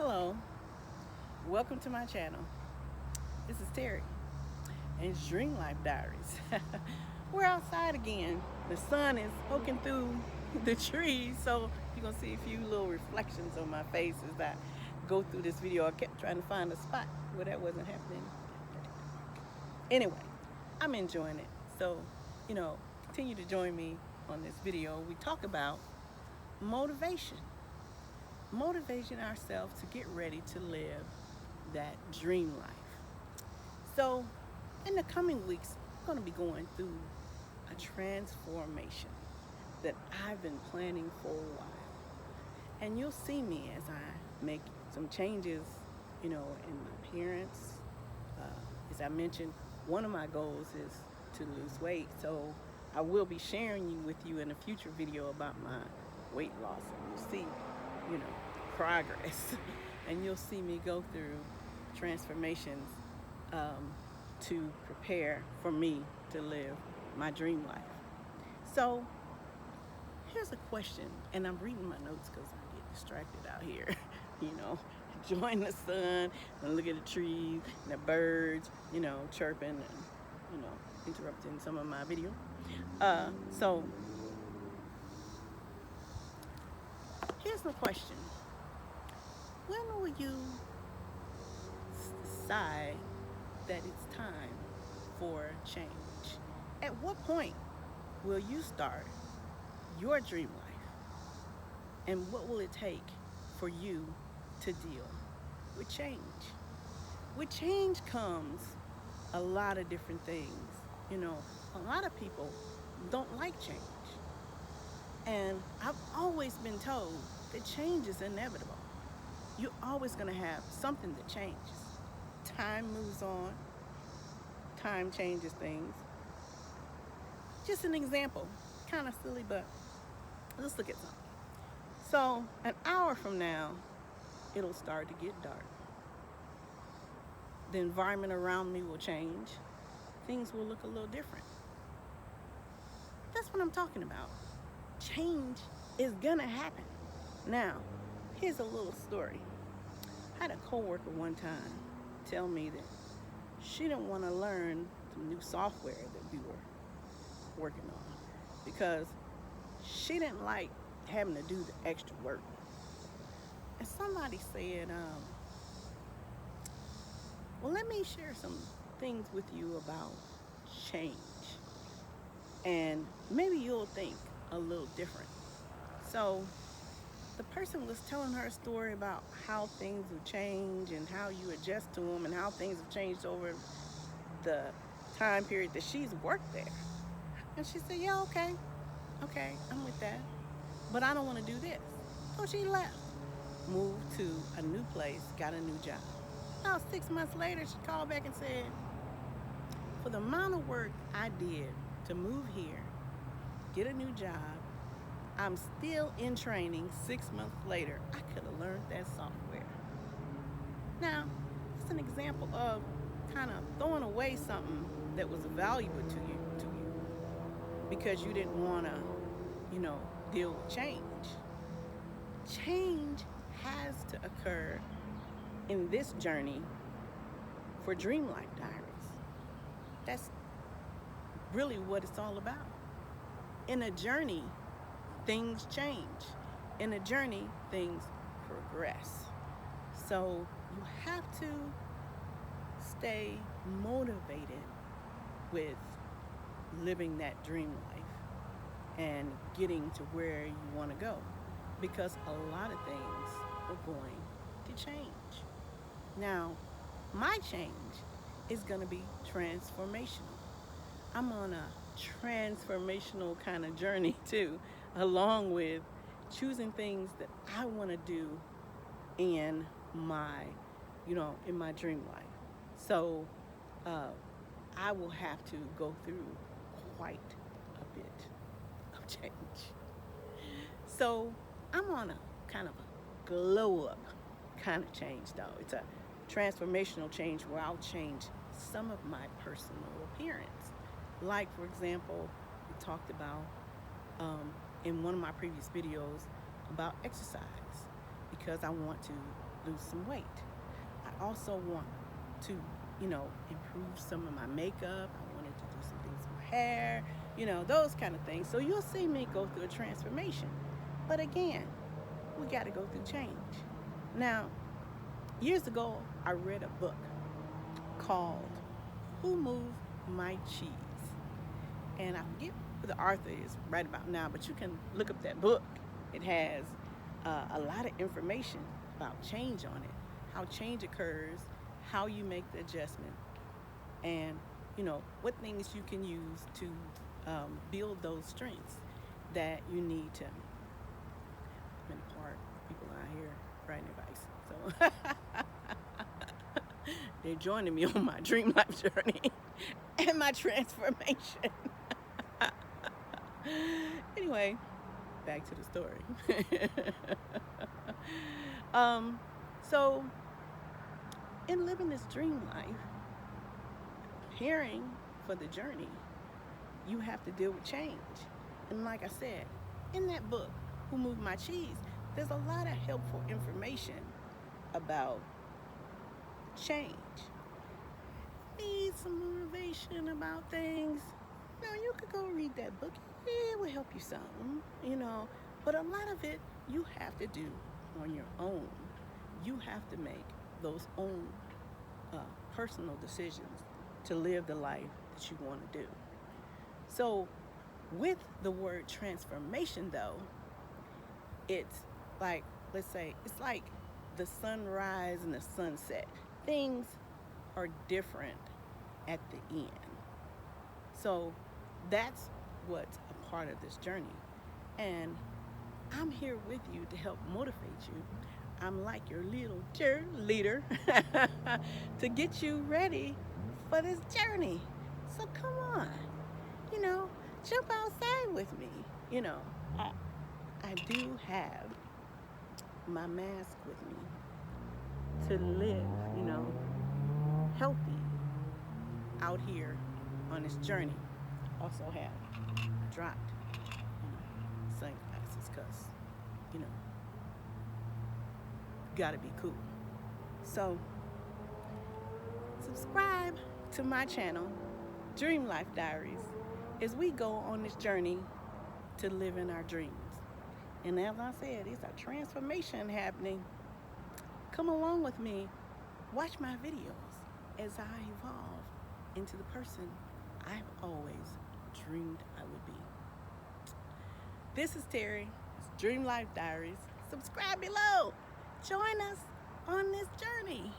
Hello, welcome to my channel. This is Terry, and it's Dream Life Diaries. We're outside again. The sun is poking through the trees, so you're gonna see a few little reflections on my face as I go through this video. I kept trying to find a spot where that wasn't happening. Anyway, I'm enjoying it. So, continue to join me on this video. We talk about motivation. Motivating ourselves to get ready to live that dream life. So, in the coming weeks, I'm going to be going through a transformation that I've been planning for a while. And you'll see me as I make some changes, in my appearance. As I mentioned, one of my goals is to lose weight. So, I will be sharing with you in a future video about my weight loss. And you'll see progress, and you'll see me go through transformations to prepare for me to live my dream life. So here's a question, and I'm reading my notes because I get distracted out here, enjoying the sun and look at the trees and the birds, chirping and interrupting some of my video. So here's the question. When will you decide that it's time for change? At what point will you start your dream life? And what will it take for you to deal with change? With change comes a lot of different things. A lot of people don't like change. And I've always been told that change is inevitable. You're always going to have something that changes. Time moves on. Time changes things. Just an example. Kind of silly, but let's look at something. So, an hour from now, it'll start to get dark. The environment around me will change. Things will look a little different. That's what I'm talking about. Change is going to happen. Now, here's a little story. I had a coworker one time tell me that she didn't want to learn some new software that we were working on because she didn't like having to do the extra work. And somebody said, well, let me share some things with you about change. And maybe you'll think a little different. So the person was telling her a story about how things have changed and how you adjust to them and how things have changed over the time period that she's worked there. And she said, yeah, okay, I'm with that. But I don't want to do this. So she left, moved to a new place, got a new job. About 6 months later, she called back and said, for the amount of work I did to move here, get a new job, I'm still in training 6 months later. I could have learned that software. Now, it's an example of kind of throwing away something that was valuable to you because you didn't want to, deal with change. Change has to occur in this journey for Dream Life Diaries. That's really what it's all about. In a journey, things change. In a journey, things progress. So you have to stay motivated with living that dream life and getting to where you want to go, because a lot of things are going to change. Now, my change is going to be transformational. I'm on a transformational kind of journey too, along with choosing things that I want to do in my, in my dream life. So I will have to go through quite a bit of change. So I'm on a kind of a glow up kind of change though. It's a transformational change where I'll change some of my personal appearance. Like, for example, we talked about in one of my previous videos about exercise, because I want to lose some weight. I also want to, improve some of my makeup. I wanted to do some things with my hair, those kind of things. So you'll see me go through a transformation. But again, we got to go through change. Now, years ago, I read a book called Who Moved My Cheese? And I forget who the author is right about now, but you can look up that book. It has a lot of information about change on it, how change occurs, how you make the adjustment, and what things you can use to build those strengths that you need to. I'm in the park, people out here riding their bikes, so they're joining me on my dream life journey and my transformation. Anyway, back to the story. So in living this dream life, preparing for the journey, you have to deal with change. And like I said, in that book, Who Moved My Cheese, there's a lot of helpful information about change. Need some motivation about things? You could go read that book. It will help you some, But a lot of it you have to do on your own. You have to make those own personal decisions to live the life that you want to do. So with the word transformation, though, it's like, let's say, it's like the sunrise and the sunset. Things are different at the end. So that's what's a part of this journey. And I'm here with you to help motivate you. I'm like your little cheerleader to get you ready for this journey. So come on, jump outside with me. I do have my mask with me to live, healthy out here on this journey. Also have dropped, sunglasses, because, gotta be cool. So subscribe to my channel, Dream Life Diaries, as we go on this journey to living our dreams. And as I said, it's a transformation happening. Come along with me, watch my videos as I evolve into the person I've always dreamed I would be. This is Terry, it's Dream Life Diaries. Subscribe below. Join us on this journey.